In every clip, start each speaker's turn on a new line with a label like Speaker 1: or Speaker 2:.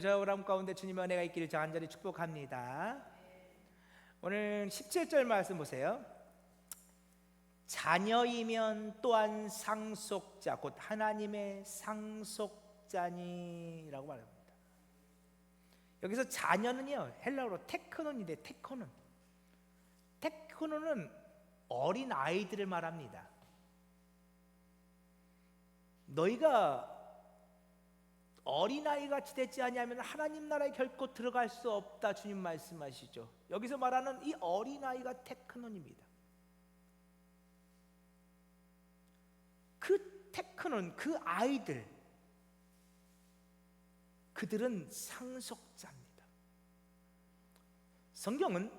Speaker 1: 저 오람 가운데 주님의 은혜가 있기를 저 간절히 축복합니다. 오늘 17절 말씀 보세요. 자녀이면 또한 상속자 곧 하나님의 상속자니라고 말합니다. 여기서 자녀는요 헬라어로 테크논인데 테크논은 어린 아이들을 말합니다. 너희가 어린아이같이 되지 아니하면 하나님 나라에 결코 들어갈 수 없다 주님 말씀하시죠. 여기서 말하는 이 어린아이가 테크논입니다. 그 테크논, 그 아이들, 그들은 상속자입니다. 성경은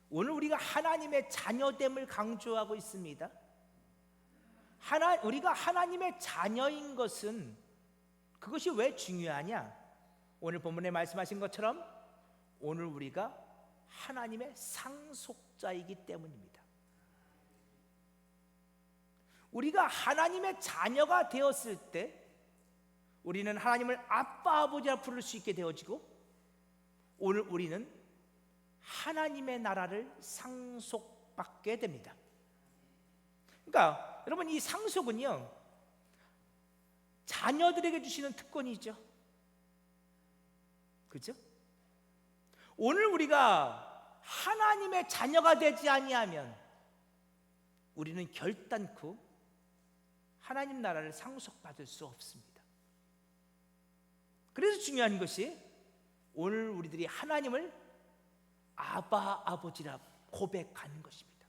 Speaker 1: 오늘 우리가 하나님의 자녀됨을 강조하고 있습니다. 우리가 하나님의 자녀인 것은 그것이 왜 중요하냐? 오늘 본문에 말씀하신 것처럼 오늘 우리가 하나님의 상속자이기 때문입니다. 우리가 하나님의 자녀가 되었을 때 우리는 하나님을 아빠 아버지라 부를 수 있게 되어지고 오늘 우리는 하나님의 나라를 상속받게 됩니다. 그러니까 여러분 이 상속은요 자녀들에게 주시는 특권이죠. 그렇죠? 오늘 우리가 하나님의 자녀가 되지 아니하면 우리는 결단코 하나님 나라를 상속받을 수 없습니다. 그래서 중요한 것이 오늘 우리들이 하나님을 아바 아버지라 고백하는 것입니다.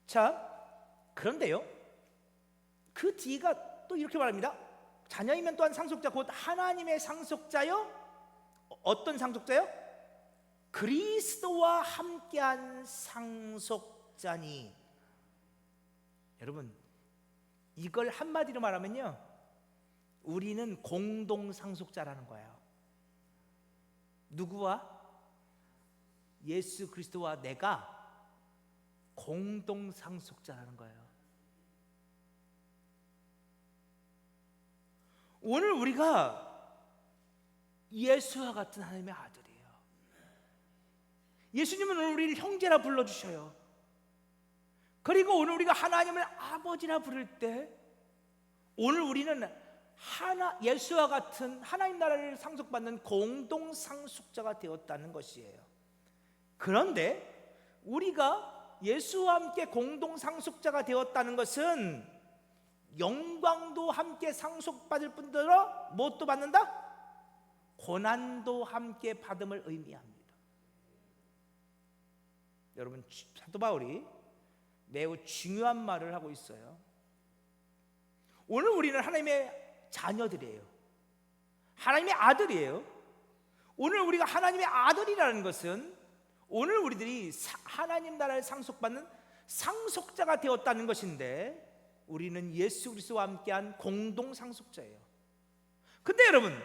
Speaker 1: 자, 그런데요 그 뒤가 또 이렇게 말합니다. 자녀이면 또한 상속자 곧 하나님의 상속자요. 어떤 상속자요? 그리스도와 함께한 상속자니. 여러분 이걸 한마디로 말하면요 우리는 공동 상속자라는 거예요. 누구와? 예수 그리스도와 내가 공동 상속자라는 거예요. 오늘 우리가 예수와 같은 하나님의 아들이에요. 예수님은 오늘 우리를 형제라 불러주셔요. 그리고 오늘 우리가 하나님을 아버지라 부를 때 오늘 우리는 예수와 같은 하나님 나라를 상속받는 공동 상속자가 되었다는 것이에요. 그런데 우리가 예수와 함께 공동 상속자가 되었다는 것은 영광도 함께 상속받을 뿐더러 무엇도 받는다? 고난도 함께 받음을 의미합니다. 여러분 사도 바울이 매우 중요한 말을 하고 있어요. 오늘 우리는 하나님의 자녀들이에요. 하나님의 아들이에요. 오늘 우리가 하나님의 아들이라는 것은 오늘 우리들이 하나님 나라를 상속받는 상속자가 되었다는 것인데 우리는 예수 그리스도와 함께한 공동 상속자예요. 근데 여러분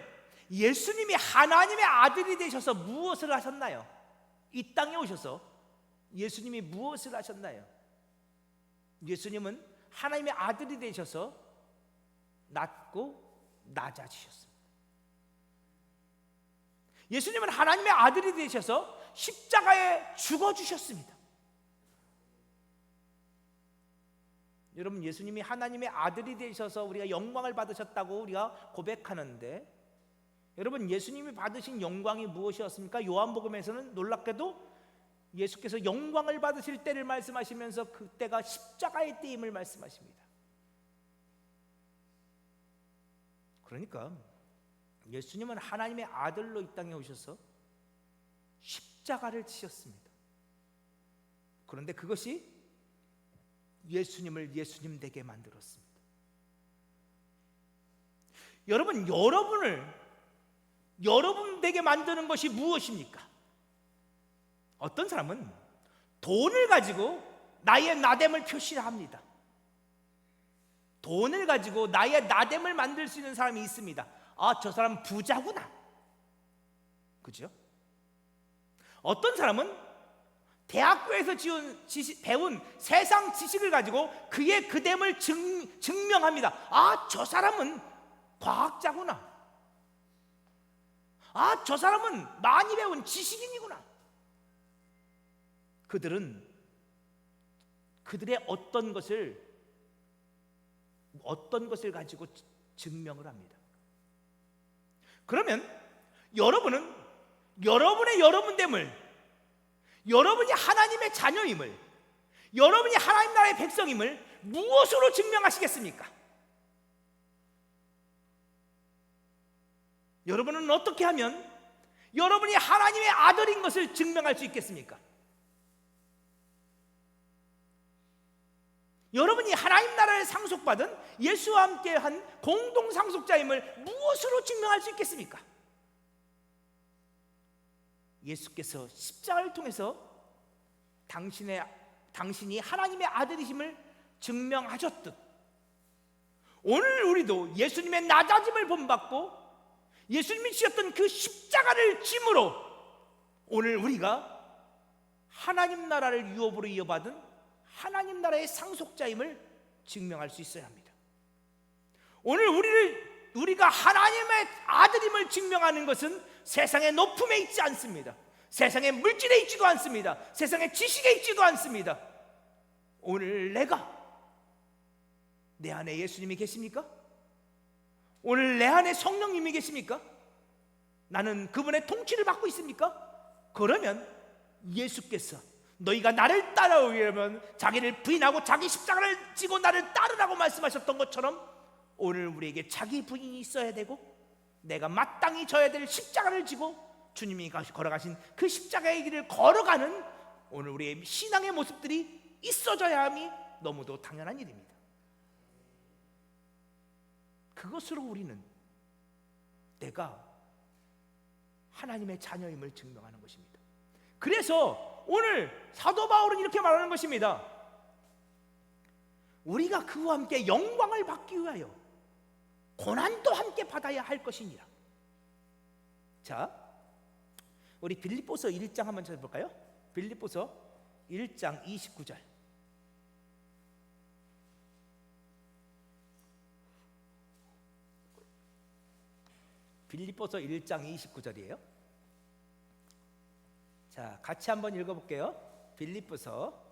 Speaker 1: 예수님이 하나님의 아들이 되셔서 무엇을 하셨나요? 이 땅에 오셔서 예수님이 무엇을 하셨나요? 예수님은 하나님의 아들이 되셔서 낮고 낮아지셨습니다. 예수님은 하나님의 아들이 되셔서 십자가에 죽어주셨습니다. 여러분 예수님이 하나님의 아들이 되셔서 우리가 영광을 받으셨다고 우리가 고백하는데 여러분 예수님이 받으신 영광이 무엇이었습니까? 요한복음에서는 놀랍게도 예수께서 영광을 받으실 때를 말씀하시면서 그때가 십자가의 때임을 말씀하십니다. 그러니까 예수님은 하나님의 아들로 이 땅에 오셔서 십자가를 지셨습니다. 그런데 그것이 예수님을 예수님 되게 만들었습니다. 여러분을 여러분 되게 만드는 것이 무엇입니까? 어떤 사람은 돈을 가지고 나의 나됨을 표시합니다. 돈을 가지고 나의 나됨을 만들 수 있는 사람이 있습니다. 아, 저 사람 부자구나. 그죠? 어떤 사람은 대학교에서 배운 세상 지식을 가지고 그의 그됨을 증명합니다. 아, 저 사람은 과학자구나. 아, 저 사람은 많이 배운 지식인이구나. 그들은 그들의 어떤 것을 가지고 증명을 합니다. 그러면 여러분은 여러분의 여러분됨을, 여러분이 하나님의 자녀임을, 여러분이 하나님 나라의 백성임을 무엇으로 증명하시겠습니까? 여러분은 어떻게 하면 여러분이 하나님의 아들인 것을 증명할 수 있겠습니까? 여러분이 하나님 나라를 상속받은 예수와 함께한 공동 상속자임을 무엇으로 증명할 수 있겠습니까? 예수께서 십자가를 통해서 당신이 하나님의 아들이심을 증명하셨듯, 오늘 우리도 예수님의 낮아짐을 본받고 예수님이 지셨던 그 십자가를 짐으로 오늘 우리가 하나님 나라를 유업으로 이어받은 하나님 나라의 상속자임을 증명할 수 있어야 합니다. 오늘 우리가 하나님의 아들임을 증명하는 것은 세상의 높음에 있지 않습니다. 세상의 물질에 있지도 않습니다. 세상의 지식에 있지도 않습니다. 오늘 내 안에 예수님이 계십니까? 오늘 내 안에 성령님이 계십니까? 나는 그분의 통치를 받고 있습니까? 그러면 예수께서 너희가 나를 따라오려면 자기를 부인하고 자기 십자가를 지고 나를 따르라고 말씀하셨던 것처럼 오늘 우리에게 자기 부인이 있어야 되고, 내가 마땅히 져야 될 십자가를 지고 주님이 걸어가신 그 십자가의 길을 걸어가는 오늘 우리의 신앙의 모습들이 있어져야 함이 너무도 당연한 일입니다. 그것으로 우리는 내가 하나님의 자녀임을 증명하는 것입니다. 그래서 오늘 사도 바울은 이렇게 말하는 것입니다. 우리가 그와 함께 영광을 받기 위하여 고난도 함께 받아야 할 것이니라. 자, 우리 빌립보서 1장 한번 찾아볼까요? 빌립보서 1장 29절. 빌립보서 1장 29절이에요. 자, 같이 한번 읽어볼게요. 빌립보서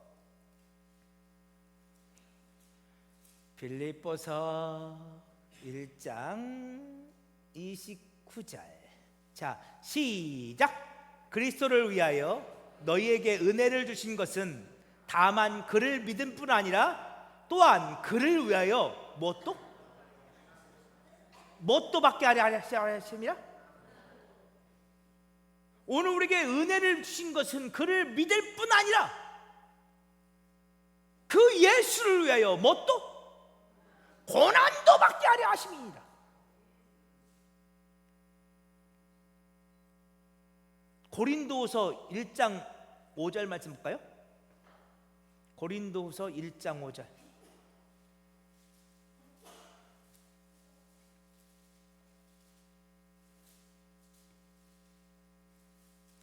Speaker 1: 1장 29절. 자, 시작. 그리스도를 위하여 너희에게 은혜를 주신 것은 다만 그를 믿음 뿐 아니라 또한 그를 위하여 뭣도 받게 하려 하심이라. 오늘 우리에게 은혜를 주신 것은 그를 믿을 뿐 아니라 그 예수를 위하여 고난도 받게 하려 하심이니라. 고린도후서 1장 5절 말씀 볼까요? 고린도후서 1장 5절.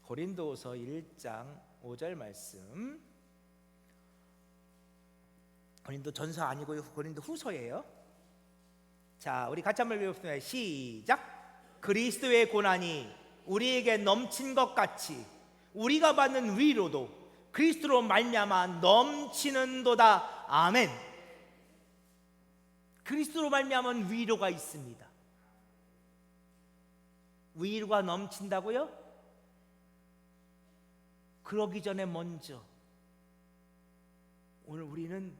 Speaker 1: 고린도후서 1장 5절 말씀. 고린도 전서 아니고 고린도 후서예요. 자, 우리 같이 한번 읽어봅시다. 시작. 그리스도의 고난이 우리에게 넘친 것 같이 우리가 받는 위로도 그리스도로 말미암아 넘치는도다. 아멘. 그리스도로 말미암은 위로가 있습니다. 위로가 넘친다고요? 그러기 전에 먼저 오늘 우리는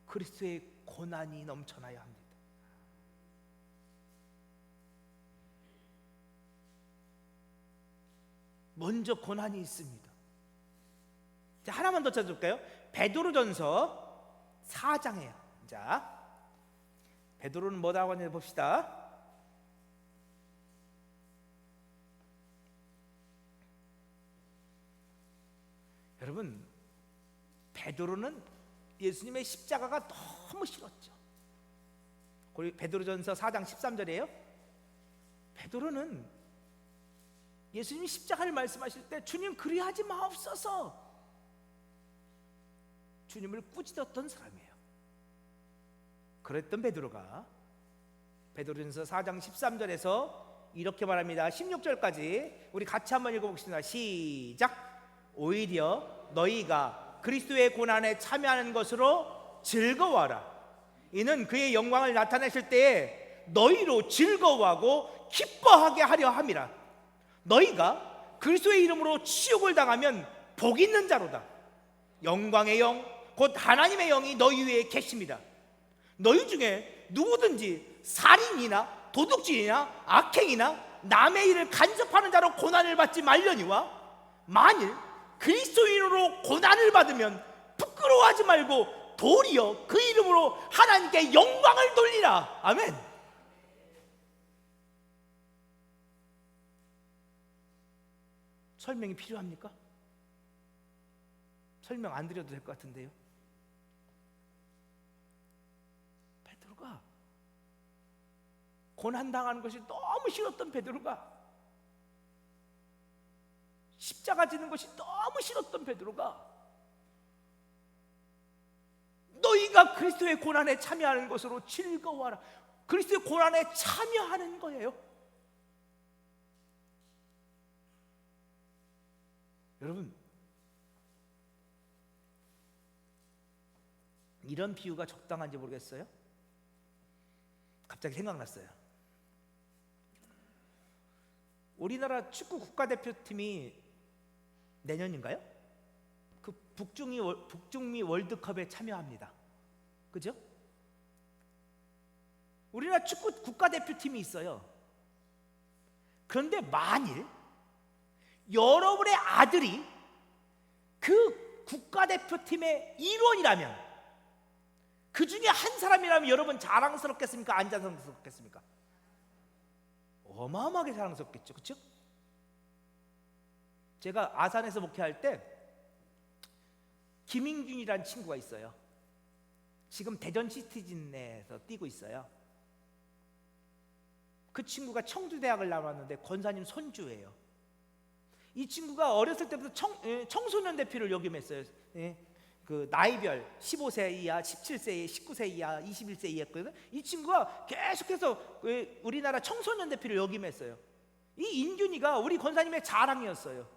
Speaker 1: 그리스도의 고난이 넘쳐나야 합니다. 먼저 고난이 있습니다. 자, 하나만 더 찾아볼까요? 베드로전서 4장이에요. 자, 베드로는 뭐라고 하는지 봅시다. 여러분, 베드로는 예수님의 십자가가 너무 싫었죠. 베드로전서 4장 13절이에요. 베드로는 예수님이 십자가를 말씀하실 때 주님 그리하지 마옵소서, 주님을 꾸짖었던 사람이에요. 그랬던 베드로가 베드로전서 4장 13절에서 이렇게 말합니다. 16절까지 우리 같이 한번 읽어보겠습니다. 시작. 오히려 너희가 그리스도의 고난에 참여하는 것으로 즐거워하라. 이는 그의 영광을 나타내실 때에 너희로 즐거워하고 기뻐하게 하려 함이라. 너희가 그리스도의 이름으로 치욕을 당하면 복 있는 자로다. 영광의 영 곧 하나님의 영이 너희 위에 계십니다. 너희 중에 누구든지 살인이나 도둑질이나 악행이나 남의 일을 간섭하는 자로 고난을 받지 말려니와 만일 그리스도인으로 고난을 받으면 부끄러워하지 말고 도리어 그 이름으로 하나님께 영광을 돌리라. 아멘. 설명이 필요합니까? 설명 안 드려도 될 것 같은데요. 베드로가 고난당하는 것이 너무 싫었던 베드로가, 십자가 지는 것이 너무 싫었던 베드로가 너희가 그리스도의 고난에 참여하는 것으로 즐거워하라. 그리스도의 고난에 참여하는 거예요. 여러분, 이런 비유가 적당한지 모르겠어요. 갑자기 생각났어요. 우리나라 축구 국가대표팀이 내년인가요? 그 북중미 월드컵에 참여합니다. 그죠? 우리나라 축구 국가대표팀이 있어요. 그런데 만일 여러분의 아들이 그 국가대표팀의 일원이라면, 그 중에 한 사람이라면 여러분 자랑스럽겠습니까? 안 자랑스럽겠습니까? 어마어마하게 자랑스럽겠죠. 그렇죠? 제가 아산에서 목회할 때 김인균이라는 친구가 있어요. 지금 대전 시티즌에서 뛰고 있어요. 그 친구가 청주대학을 나왔는데 권사님 손주예요. 이 친구가 어렸을 때부터 청소년 대표를 역임했어요. 그 나이별 15세 이하, 17세 이하, 19세 이하, 21세 이하였거든요. 이 친구가 계속해서 우리나라 청소년 대표를 역임했어요. 이 인균이가 우리 권사님의 자랑이었어요.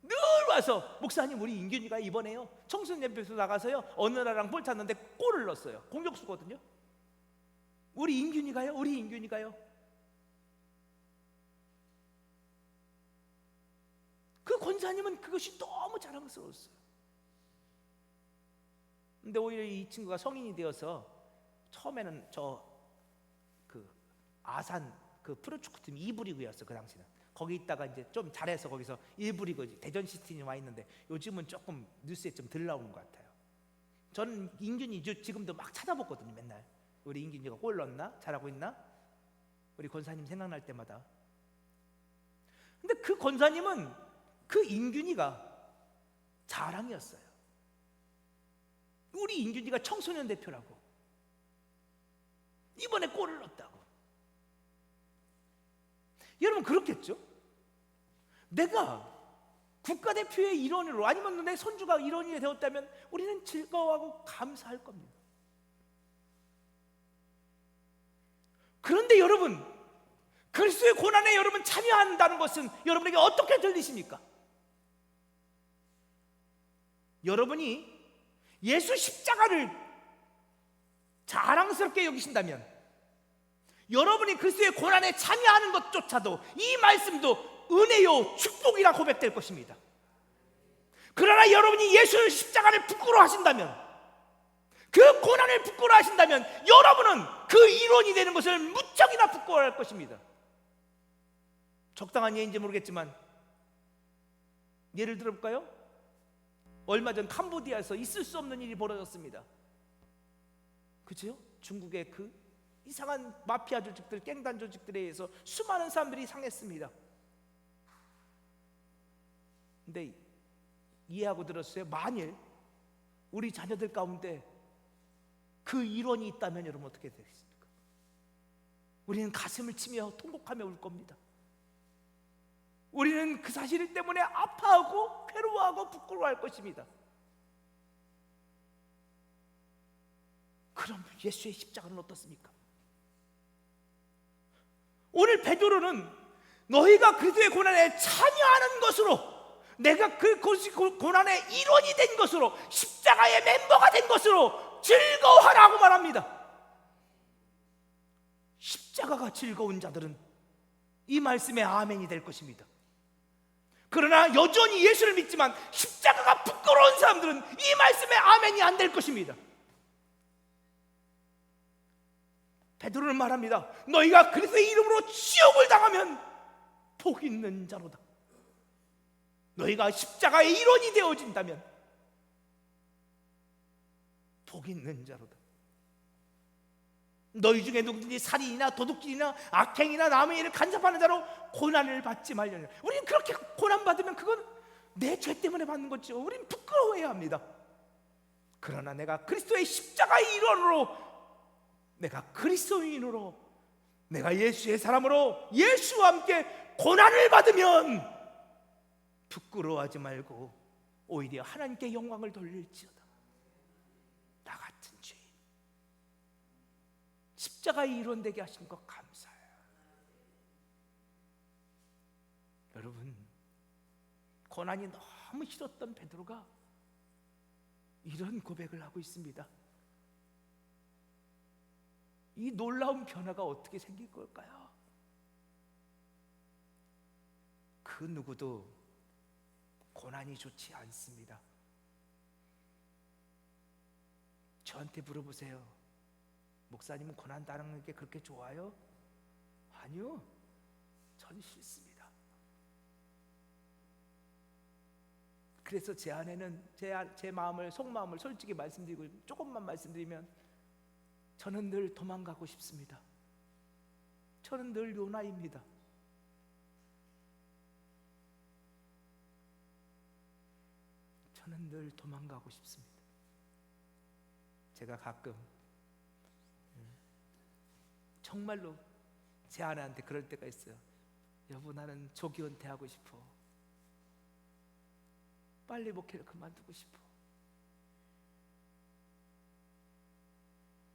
Speaker 1: 늘 와서 목사님, 우리 인균이가 이번에요 청소년 대표에서 나가서요 어느 나라랑 볼 탔는데 골을 넣었어요. 공격수거든요. 우리 인균이가요, 우리 인균이가요. 그 권사님은 그것이 너무 자랑스러웠어요. 근데 오히려 이 친구가 성인이 되어서 처음에는 그 아산 그 프로축구팀 2부 리그였어. 그 당시는 거기 있다가 이제 좀 잘해서 거기서 1부 리그 대전 시티즌 와 있는데 요즘은 조금 뉴스에 좀 덜 나오는 것 같아요. 저는 인균이 지금도 막 찾아보거든요. 맨날 우리 인균이가 골 넣었나? 잘하고 있나? 우리 권사님 생각날 때마다. 근데 그 권사님은 그 인균이가 자랑이었어요. 우리 인균이가 청소년 대표라고, 이번에 골을 넣었다고. 여러분 그렇겠죠? 내가 국가대표의 일원으로, 아니면 내 손주가 일원이 되었다면 우리는 즐거워하고 감사할 겁니다. 그런데 여러분, 그리스도의 고난에 여러분 참여한다는 것은 여러분에게 어떻게 들리십니까? 여러분이 예수 십자가를 자랑스럽게 여기신다면, 여러분이 그리스도의 고난에 참여하는 것조차도, 이 말씀도 은혜요 축복이라 고백될 것입니다. 그러나 여러분이 예수 십자가를 부끄러워하신다면, 그 고난을 부끄러워하신다면 여러분은 그 일원이 되는 것을 무척이나 부끄러워할 것입니다. 적당한 예인지 모르겠지만 예를 들어볼까요? 얼마 전 캄보디아에서 있을 수 없는 일이 벌어졌습니다. 그죠? 중국의 그 이상한 마피아 조직들, 갱단 조직들에 의해서 수많은 사람들이 상했습니다. 근데 이해하고 들었어요? 만일 우리 자녀들 가운데 그 일원이 있다면 여러분 어떻게 되겠습니까? 우리는 가슴을 치며 통곡하며 울 겁니다. 우리는 그 사실 때문에 아파하고 괴로워하고 부끄러워할 것입니다. 예수의 십자가는 어떻습니까? 오늘 베드로는 너희가 그리스도의 고난에 참여하는 것으로, 내가 그 고난의 일원이 된 것으로, 십자가의 멤버가 된 것으로 즐거워하라고 말합니다. 십자가가 즐거운 자들은 이 말씀에 아멘이 될 것입니다. 그러나 여전히 예수를 믿지만 십자가가 부끄러운 사람들은 이 말씀에 아멘이 안 될 것입니다. 베드로는 말합니다. 너희가 그리스도의 이름으로 지옥을 당하면 복 있는 자로다. 너희가 십자가의 일원이 되어진다면 복 있는 자로다. 너희 중에 누구든지 살인이나 도둑질이나 악행이나 남의 일을 간섭하는 자로 고난을 받지 말려니와. 우리는 그렇게 고난받으면 그건 내 죄 때문에 받는 거죠. 우리는 부끄러워해야 합니다. 그러나 내가 그리스도의 십자가의 일원으로, 내가 그리스도인으로, 내가 예수의 사람으로 예수와 함께 고난을 받으면 부끄러워하지 말고 오히려 하나님께 영광을 돌릴지어다. 나 같은 죄인 십자가의 일원 되게 하신 것 감사해요. 여러분, 고난이 너무 싫었던 베드로가 이런 고백을 하고 있습니다. 이 놀라운 변화가 어떻게 생길 걸까요? 그 누구도 고난이 좋지 않습니다. 저한테 물어보세요. 목사님은 고난 당하는 게 그렇게 좋아요? 아니요, 전 싫습니다. 그래서 제 안에는 제 마음을, 속마음을 솔직히 말씀드리고 조금만 말씀드리면, 저는 늘 도망가고 싶습니다. 저는 늘 요나입니다. 저는 늘 도망가고 싶습니다. 제가 가끔 정말로 제 아내한테 그럴 때가 있어요. 여보, 나는 조기 은퇴하고 싶어. 빨리 목회를 그만두고 싶어.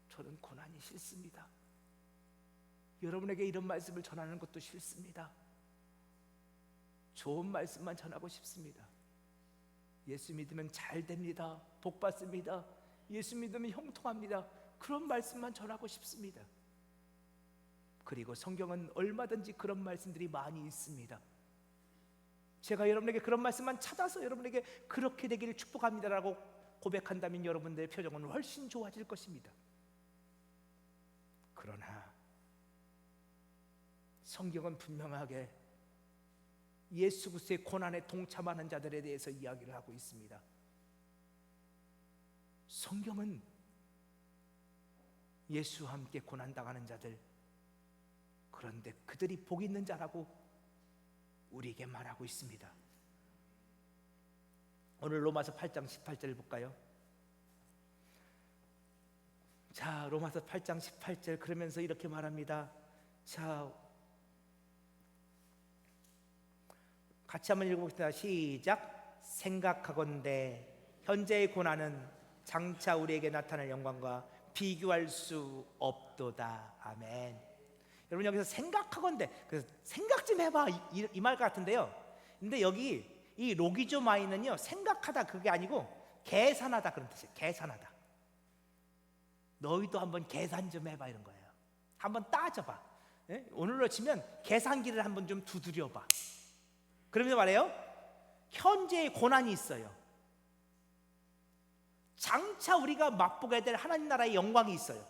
Speaker 1: 저는 고난이 싫습니다. 여러분에게 이런 말씀을 전하는 것도 싫습니다. 좋은 말씀만 전하고 싶습니다. 예수 믿으면 잘 됩니다. 복 받습니다. 예수 믿으면 형통합니다. 그런 말씀만 전하고 싶습니다. 그리고 성경은 얼마든지 그런 말씀들이 많이 있습니다. 제가 여러분에게 그런 말씀만 찾아서 여러분에게 그렇게 되기를 축복합니다라고 고백한다면 여러분들의 표정은 훨씬 좋아질 것입니다. 그러나 성경은 분명하게 예수 그리스도의 고난에 동참하는 자들에 대해서 이야기를 하고 있습니다. 성경은 예수와 함께 고난당하는 자들, 그런데 그들이 복 있는 자라고 우리에게 말하고 있습니다. 오늘 로마서 8장 18절 볼까요? 자, 로마서 8장 18절 그러면서 이렇게 말합니다. 자, 같이 한번 읽어보겠습니다. 시작. 생각하건대 현재의 고난은 장차 우리에게 나타날 영광과 비교할 수 없도다. 아멘. 여러분, 여기서 생각하건대, 그래서 생각 좀 해봐 이 말 같은데요. 근데 여기 이 로기조마이는요, 생각하다 그게 아니고 계산하다 그런 뜻이에요. 계산하다. 너희도 한번 계산 좀 해봐 이런 거예요. 한번 따져봐. 예? 오늘로 치면 계산기를 한번 좀 두드려봐. 그러면서 말해요, 현재의 고난이 있어요. 장차 우리가 맛보게 될 하나님 나라의 영광이 있어요.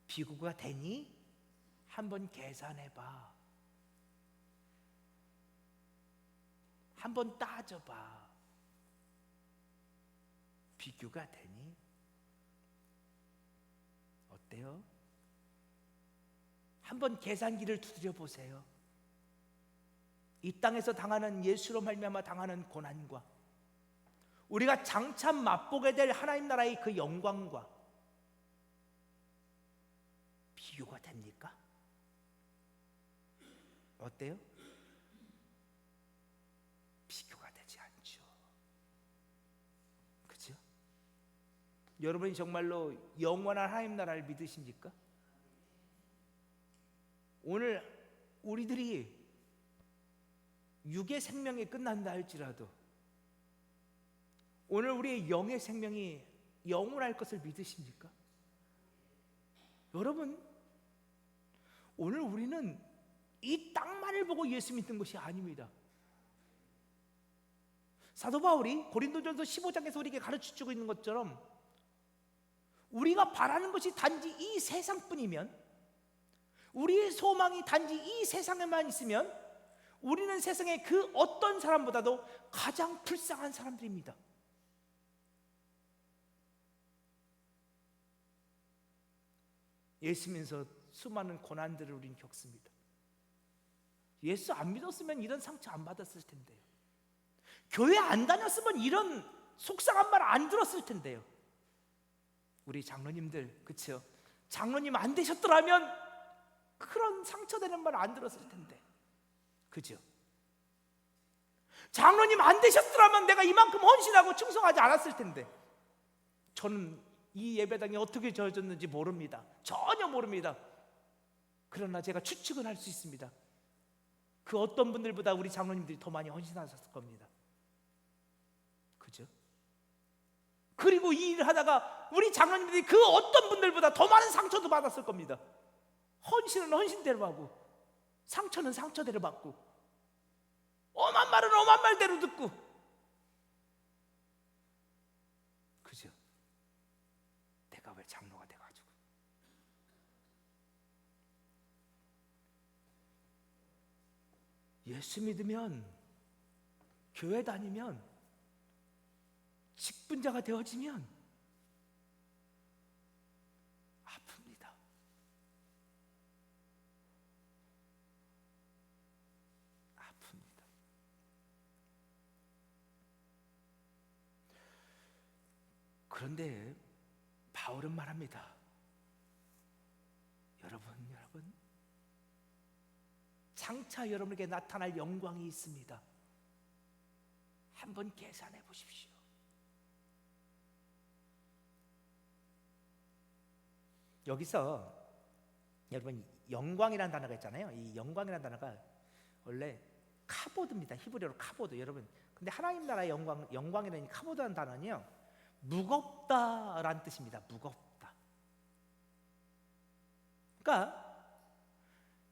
Speaker 1: 비교가 되니? 한번 계산해봐. 한번 따져봐. 비교가 되니? 어때요? 한번 계산기를 두드려 보세요. 이 땅에서 당하는, 예수로 말미암아 당하는 고난과 우리가 장차 맛보게 될 하나님 나라의 그 영광과 비교가 됩니까? 어때요? 비교가 되지 않죠. 그죠? 여러분이 정말로 영원한 하나님 나라를 믿으십니까? 오늘 우리들이 육의 생명이 끝난다 할지라도 오늘 우리의 영의 생명이 영원할 것을 믿으십니까? 여러분, 오늘 우리는 이 땅만을 보고 예수 믿는 것이 아닙니다. 사도 바울이 고린도전서 15장에서 우리에게 가르쳐주고 있는 것처럼 우리가 바라는 것이 단지 이 세상뿐이면, 우리의 소망이 단지 이 세상에만 있으면 우리는 세상의 그 어떤 사람보다도 가장 불쌍한 사람들입니다. 예수 믿으면서 수많은 고난들을 우리는 겪습니다. 예수 안 믿었으면 이런 상처 안 받았을 텐데요. 교회 안 다녔으면 이런 속상한 말 안 들었을 텐데요. 우리 장로님들, 그쵸? 장로님 안 되셨더라면 그런 상처되는 말 안 들었을 텐데, 그죠? 장로님 안 되셨더라면 내가 이만큼 헌신하고 충성하지 않았을 텐데. 저는 이 예배당이 어떻게 저어졌는지 모릅니다. 전혀 모릅니다. 그러나 제가 추측은 할 수 있습니다. 그 어떤 분들보다 우리 장로님들이 더 많이 헌신하셨을 겁니다. 그죠? 그리고 이 일을 하다가 우리 장로님들이 그 어떤 분들보다 더 많은 상처도 받았을 겁니다. 헌신은 헌신대로 하고 상처는 상처대로 받고 엄한 말은 엄한 말대로 듣고, 그죠? 내가 왜 장로가 돼가지고. 예수 믿으면, 교회 다니면, 직분자가 되어지면 아픕니다. 아픕니다. 그런데 바울은 말합니다. 여러분, 장차 여러분에게 나타날 영광이 있습니다. 한번 계산해 보십시오. 여기서 여러분, 영광이라는 단어가 있잖아요. 이 영광이라는 단어가 원래 카보드입니다. 히브리어로 카보드. 여러분, 근데 하나님 나라의 영광이라는 카보드라는 단어는요, 무겁다라는 뜻입니다. 무겁다. 그러니까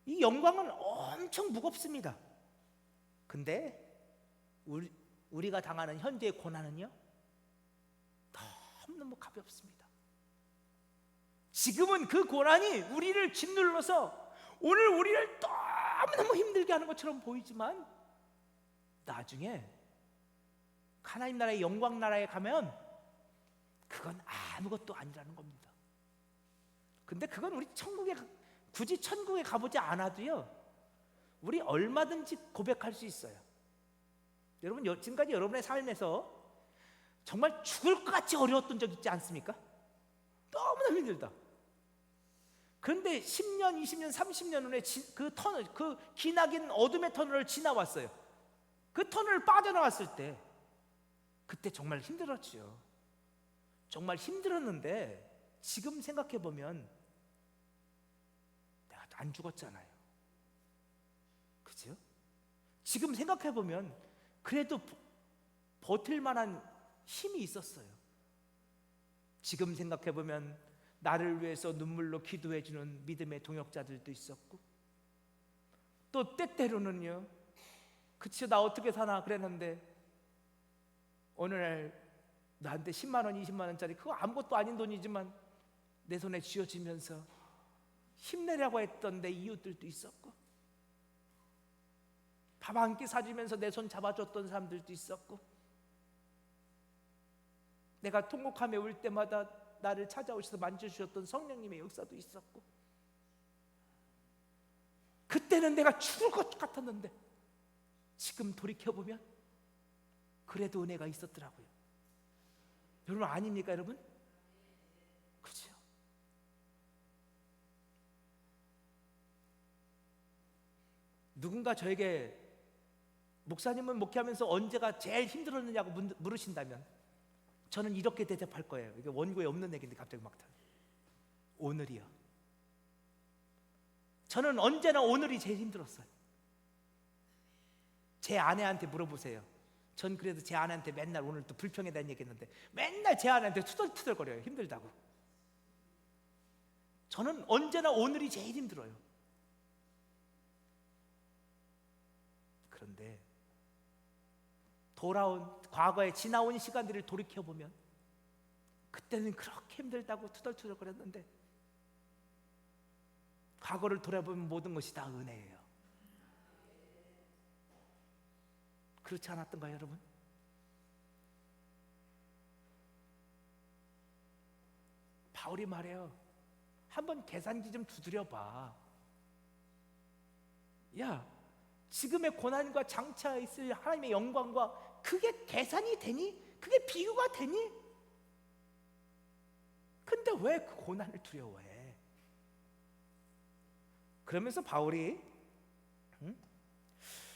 Speaker 1: 이 영광은 엄청 무겁습니다. 근데 우리가 당하는 현재의 고난은요, 너무너무 가볍습니다. 지금은 그 고난이 우리를 짓눌러서 오늘 우리를 너무너무 힘들게 하는 것처럼 보이지만 나중에 하나님 나라의 영광 나라에 가면 그건 아무것도 아니라는 겁니다. 근데 그건 우리 굳이 천국에 가보지 않아도요, 우리 얼마든지 고백할 수 있어요. 여러분, 지금까지 여러분의 삶에서 정말 죽을 것 같이 어려웠던 적 있지 않습니까? 너무나 힘들다. 그런데 10년, 20년, 30년 후에 그 기나긴 어둠의 터널을 지나왔어요. 그 터널을 빠져나왔을 때 그때 정말 힘들었죠. 정말 힘들었는데 지금 생각해보면 내가 안 죽었잖아요. 그죠? 지금 생각해보면 그래도 버틸 만한 힘이 있었어요. 지금 생각해보면 나를 위해서 눈물로 기도해주는 믿음의 동역자들도 있었고, 또 때때로는요, 그치, 나 어떻게 사나 그랬는데 어느 날 나한테 10만 원, 20만 원짜리, 그거 아무것도 아닌 돈이지만 내 손에 쥐어지면서 힘내라고 했던 내 이웃들도 있었고, 밥 한 끼 사주면서 내 손 잡아줬던 사람들도 있었고, 내가 통곡하며 울 때마다 나를 찾아오셔서 만져주셨던 성령님의 역사도 있었고, 그때는 내가 죽을 것 같았는데 지금 돌이켜보면 그래도 은혜가 있었더라고요. 여러분, 아닙니까 여러분? 그렇죠? 누군가 저에게 목사님은 목회하면서 언제가 제일 힘들었느냐고 물으신다면 저는 이렇게 대답할 거예요. 이게 원고에 없는 얘기인데 갑자기 막 오늘이요. 저는 언제나 오늘이 제일 힘들었어요. 제 아내한테 물어보세요. 전 그래도 제 아내한테 맨날 오늘 또 불평에 대한 얘기했는데 맨날 제 아내한테 투덜투덜거려요. 힘들다고. 저는 언제나 오늘이 제일 힘들어요. 그런데 과거에 지나온 시간들을 돌이켜보면 그때는 그렇게 힘들다고 투덜투덜거렸는데 과거를 돌아보면 모든 것이 다 은혜예요. 그렇지 않았던가요, 여러분? 바울이 말해요. 한번 계산기 좀 두드려봐. 야, 지금의 고난과 장차 있을 하나님의 영광과 그게 계산이 되니? 그게 비교가 되니? 근데 왜 그 고난을 두려워해? 그러면서 바울이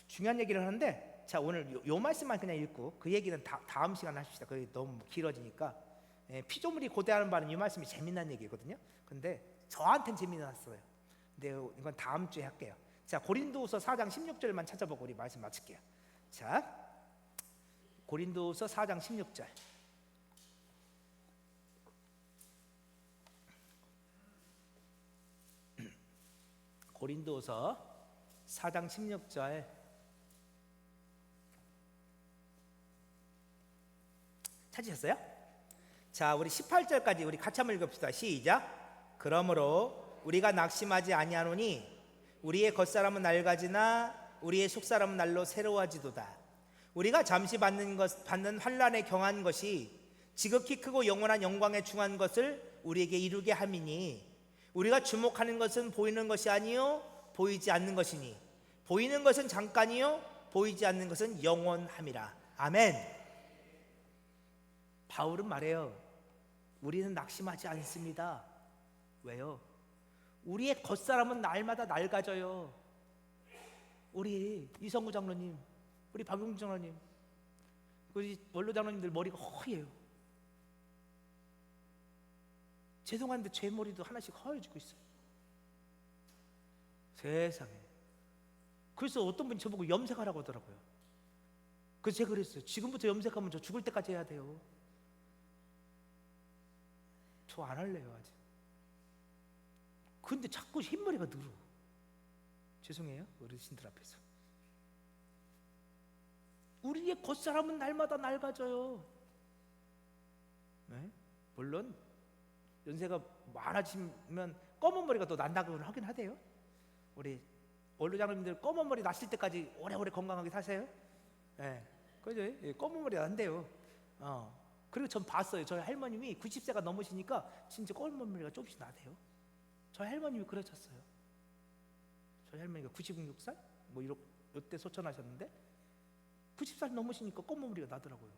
Speaker 1: 중요한 얘기를 하는데, 자, 오늘 요 말씀만 그냥 읽고 그 얘기는 다음 시간에 하십시다. 그게 너무 길어지니까. 피조물이 고대하는 바는 이 말씀이 재미난 얘기거든요. 근데 저한테는 재미났어요. 근데 이건 다음 주에 할게요. 자, 고린도후서 4장 16절만 찾아보고 우리 말씀 마칠게요. 자, 고린도후서 4장 16절. 고린도후서 4장 16절. 찾으셨어요? 자, 우리 18절까지 우리 같이 한번 읽읍시다. 시작. 그러므로 우리가 낙심하지 아니하노니 우리의 겉사람은 낡아지나 우리의 속사람은 날로 새로워지도다. 우리가 잠시 받는 환난에 경한 것이 지극히 크고 영원한 영광에 중한 것을 우리에게 이루게 함이니 우리가 주목하는 것은 보이는 것이 아니요 보이지 않는 것이니 보이는 것은 잠깐이요 보이지 않는 것은 영원함이라. 아멘. 바울은 말해요. 우리는 낙심하지 않습니다. 왜요? 우리의 겉사람은 날마다 낡아져요. 우리 이성구 장로님, 우리 박용준 장로님, 우리 원로 장로님들 머리가 허해요. 죄송한데 제 머리도 하나씩 허해지고 있어요. 세상에. 그래서 어떤 분이 저보고 염색하라고 하더라고요. 그래서 제가 그랬어요. 지금부터 염색하면 저 죽을 때까지 해야 돼요. 저 안 할래요 아직. 근데 자꾸 흰머리가 늘어. 죄송해요 어르신들 앞에서. 우리의 겉사람은 날마다 낡아져요. 네? 물론 연세가 많아지면 검은 머리가 또 난다고 하긴 하대요. 우리 원로 장로님들 검은 머리 났을 때까지 오래오래 건강하게 사세요. 네. 그죠? 예, 검은 머리 난대요. 그리고 전 봤어요. 저희 할머님이 90세가 넘으시니까 진짜 검은 머리가 조금씩 나대요. 저희 할머님이 그러셨어요. 저희 할머니가 96살? 뭐 이때 소천하셨는데 90살 넘으시니까 검은 머리가 나더라고요.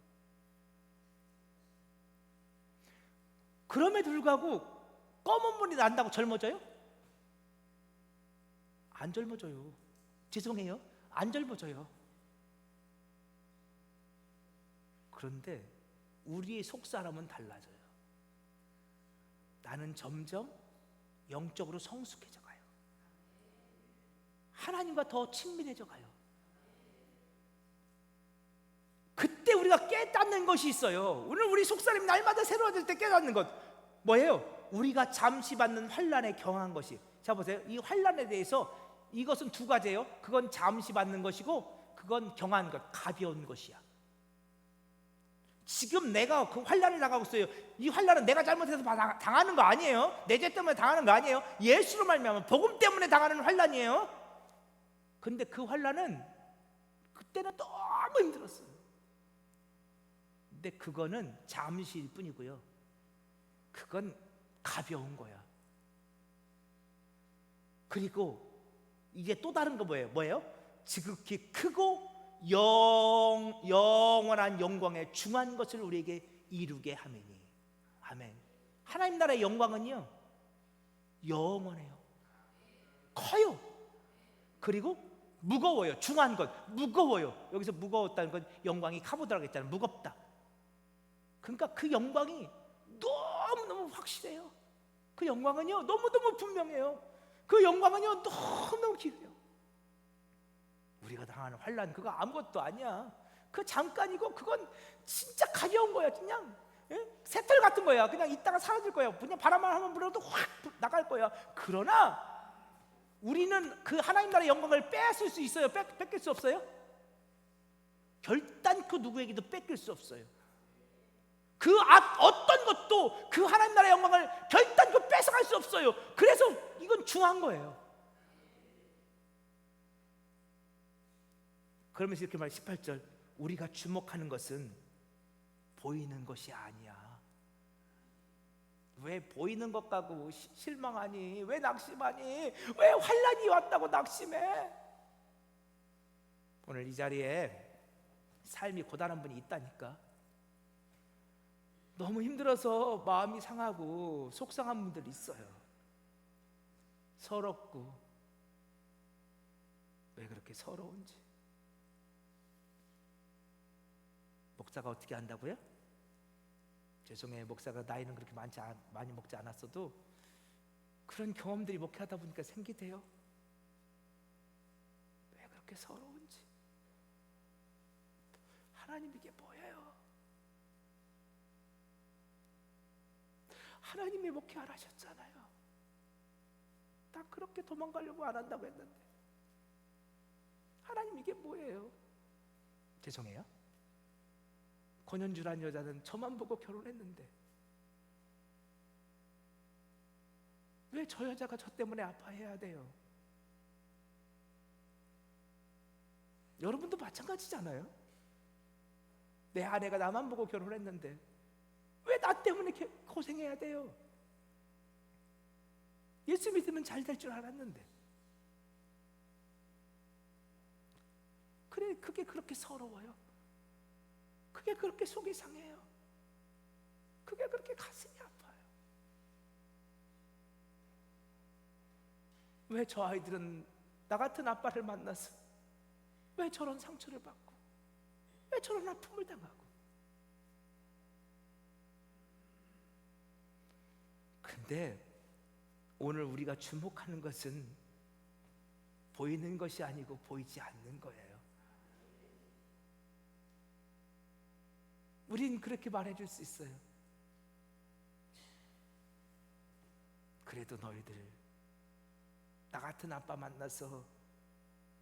Speaker 1: 그럼에도 불구하고 검은 머리 난다고 젊어져요? 안 젊어져요. 죄송해요. 안 젊어져요. 그런데 우리의 속사람은 달라져요. 나는 점점 영적으로 성숙해져 가요. 하나님과 더 친밀해져 가요. 그때 우리가 깨닫는 것이 있어요. 오늘 우리 속사람이 날마다 새로워질 때 깨닫는 것 뭐예요? 우리가 잠시 받는 환난에 경한 것이. 자 보세요. 이 환난에 대해서 이것은 두 가지예요. 그건 잠시 받는 것이고 그건 경한 것, 가벼운 것이야. 지금 내가 그 환난을 나가고 있어요. 이 환난은 내가 잘못해서 당하는 거 아니에요. 내 죄 때문에 당하는 거 아니에요. 예수로 말미암아 복음 때문에 당하는 환난이에요. 근데 그 환난은 그때는 너무 힘들었어요. 근데 그거는 잠시일 뿐이고요. 그건 가벼운 거야. 그리고 이제 또 다른 거 뭐예요? 지극히 크고 영원한 영광에 중한 것을 우리에게 이루게 하매니. 아멘. 하나님 나라의 영광은요 영원해요. 커요. 그리고 무거워요. 중한 것 무거워요. 여기서 무거웠다는 건 영광이 카보드라고 했잖아요. 무겁다. 그러니까 그 영광이 너무너무 확실해요. 그 영광은요 너무너무 분명해요. 그 영광은요 너무너무 길어요. 우리가 당하는 환난 그거 아무것도 아니야. 그 잠깐이고 그건 진짜 가벼운 거야. 그냥 새털 같은 거야. 그냥 있다가 사라질 거야. 그냥 바람만 한번 불어도 확 나갈 거야. 그러나 우리는 그 하나님 나라의 영광을 뺏을 수 있어요? 뺏길 수 없어요? 결단코 누구에게도 뺏길 수 없어요. 그 어떤 것도 그 하나님 나라의 영광을 결단코 뺏어갈 수 없어요. 그래서 이건 중요한 거예요. 그러면서 이렇게 말해 18절 우리가 주목하는 것은 보이는 것이 아니야. 왜 보이는 것 가고 실망하니? 왜 낙심하니? 왜 환난이 왔다고 낙심해? 오늘 이 자리에 삶이 고단한 분이 있다니까. 너무 힘들어서 마음이 상하고 속상한 분들이 있어요. 서럽고. 왜 그렇게 서러운지. 목사가 어떻게 한다고요? 죄송해요. 목사가 나이는 그렇게 많이 먹지 않았어도 그런 경험들이 목회하다 보니까 생기대요. 왜 그렇게 서러운지. 하나님 이게 뭐예요? 하나님이 목회하라 하셨잖아요. 나 그렇게 도망가려고 안 한다고 했는데 하나님 이게 뭐예요? 죄송해요. 권현주란 여자는 저만 보고 결혼했는데 왜 저 여자가 저 때문에 아파해야 돼요? 여러분도 마찬가지잖아요. 내 아내가 나만 보고 결혼했는데 왜 나 때문에 고생해야 돼요? 예수 믿으면 잘 될 줄 알았는데. 그래, 그게 그렇게 서러워요. 그게 그렇게 속이 상해요. 그게 그렇게 가슴이 아파요. 왜 저 아이들은 나 같은 아빠를 만나서 왜 저런 상처를 받고 왜 저런 아픔을 당하고. 근데 오늘 우리가 주목하는 것은 보이는 것이 아니고 보이지 않는 거예요. 우린 그렇게 말해줄 수 있어요. 그래도 너희들 나 같은 아빠 만나서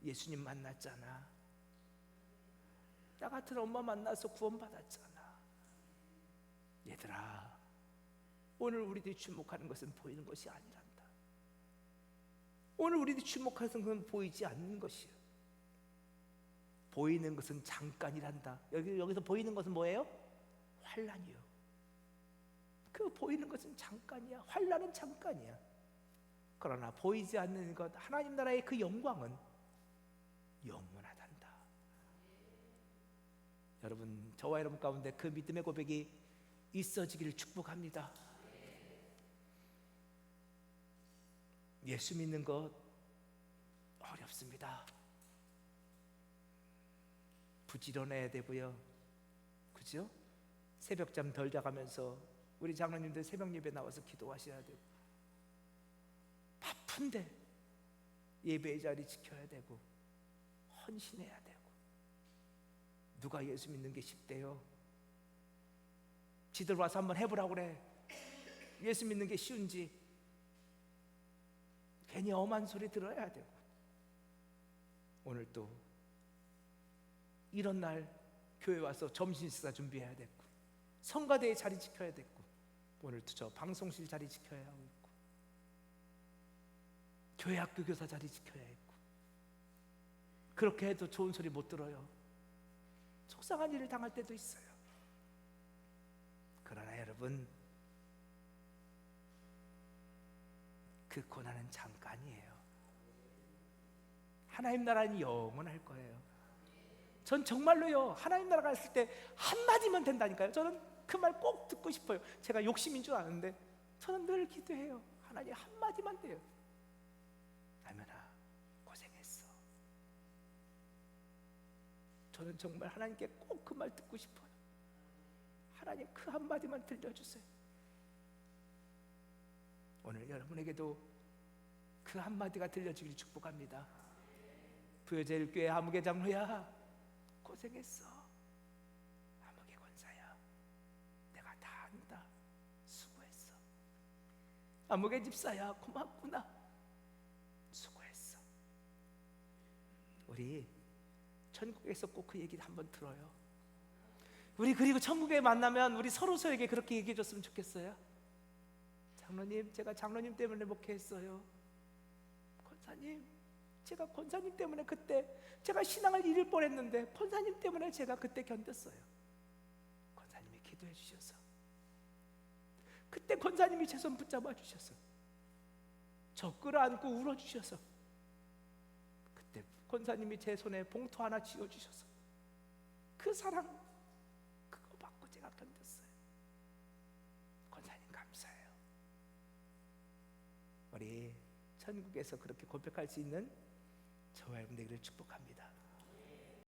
Speaker 1: 예수님 만났잖아. 나 같은 엄마 만나서 구원받았잖아. 얘들아, 오늘 우리들이 주목하는 것은 보이는 것이 아니란다. 오늘 우리들이 주목하는 것은 보이지 않는 것이야. 보이는 것은 잠깐이란다. 여기서 보이는 것은 뭐예요? 환난이요. 그 보이는 것은 잠깐이야. 환난은 잠깐이야. 그러나 보이지 않는 것, 하나님 나라의 그 영광은 영원하단다. 여러분, 저와 여러분 가운데 그 믿음의 고백이 있어지기를 축복합니다. 예수 믿는 것 어렵습니다. 부지런해야 되고요. 그죠? 새벽잠 덜 자가면서 우리 장로님들 새벽 예배 나와서 기도하셔야 되고, 바쁜데 예배의 자리 지켜야 되고, 헌신해야 되고. 누가 예수 믿는 게 쉽대요? 지들 와서 한번 해보라고 그래. 예수 믿는 게 쉬운지. 괜히 엄한 소리 들어야 되고. 오늘 또 이런 날 교회 와서 점심 식사 준비해야 되고, 성가대의 자리 지켜야 되고, 오늘도 저 방송실 자리 지켜야 하고 있고, 교회 학교 교사 자리 지켜야 했고. 그렇게 해도 좋은 소리 못 들어요. 속상한 일을 당할 때도 있어요. 그러나 여러분, 그 고난은 잠깐이에요. 하나님 나라는 영원할 거예요. 전 정말로요, 하나님 나라 갔을 때 한마디만 된다니까요. 저는 그 말 꼭 듣고 싶어요. 제가 욕심인 줄 아는데 저는 늘 기도해요. 하나님 한마디만 돼요. 라면아, 고생했어. 저는 정말 하나님께 꼭 그 말 듣고 싶어요. 하나님 그 한마디만 들려주세요. 오늘 여러분에게도 그 한마디가 들려주길 축복합니다. 부여제일교회 아무개 장로야, 고생했어. 아무개 권사야, 내가 다 안다. 수고했어. 아무개 집사야, 고맙구나. 수고했어. 우리 천국에서 꼭 그 얘기 한번 들어요. 우리 그리고 천국에 만나면 우리 서로서에게 그렇게 얘기해 줬으면 좋겠어요. 장로님, 제가 장로님 때문에 목회했어요. 권사님, 제가 권사님 때문에 그때 제가 신앙을 잃을 뻔했는데 권사님 때문에 제가 그때 견뎠어요. 권사님이 기도해 주셔서, 그때 권사님이 제 손 붙잡아 주셔서, 저 끌어안고 울어 주셔서, 그때 권사님이 제 손에 봉투 하나 쥐어 주셔서, 그 사랑 그거 받고 제가 견뎠어요. 권사님 감사해요. 우리 천국에서 그렇게 고백할 수 있는 저와 여러분 되기를 축복합니다.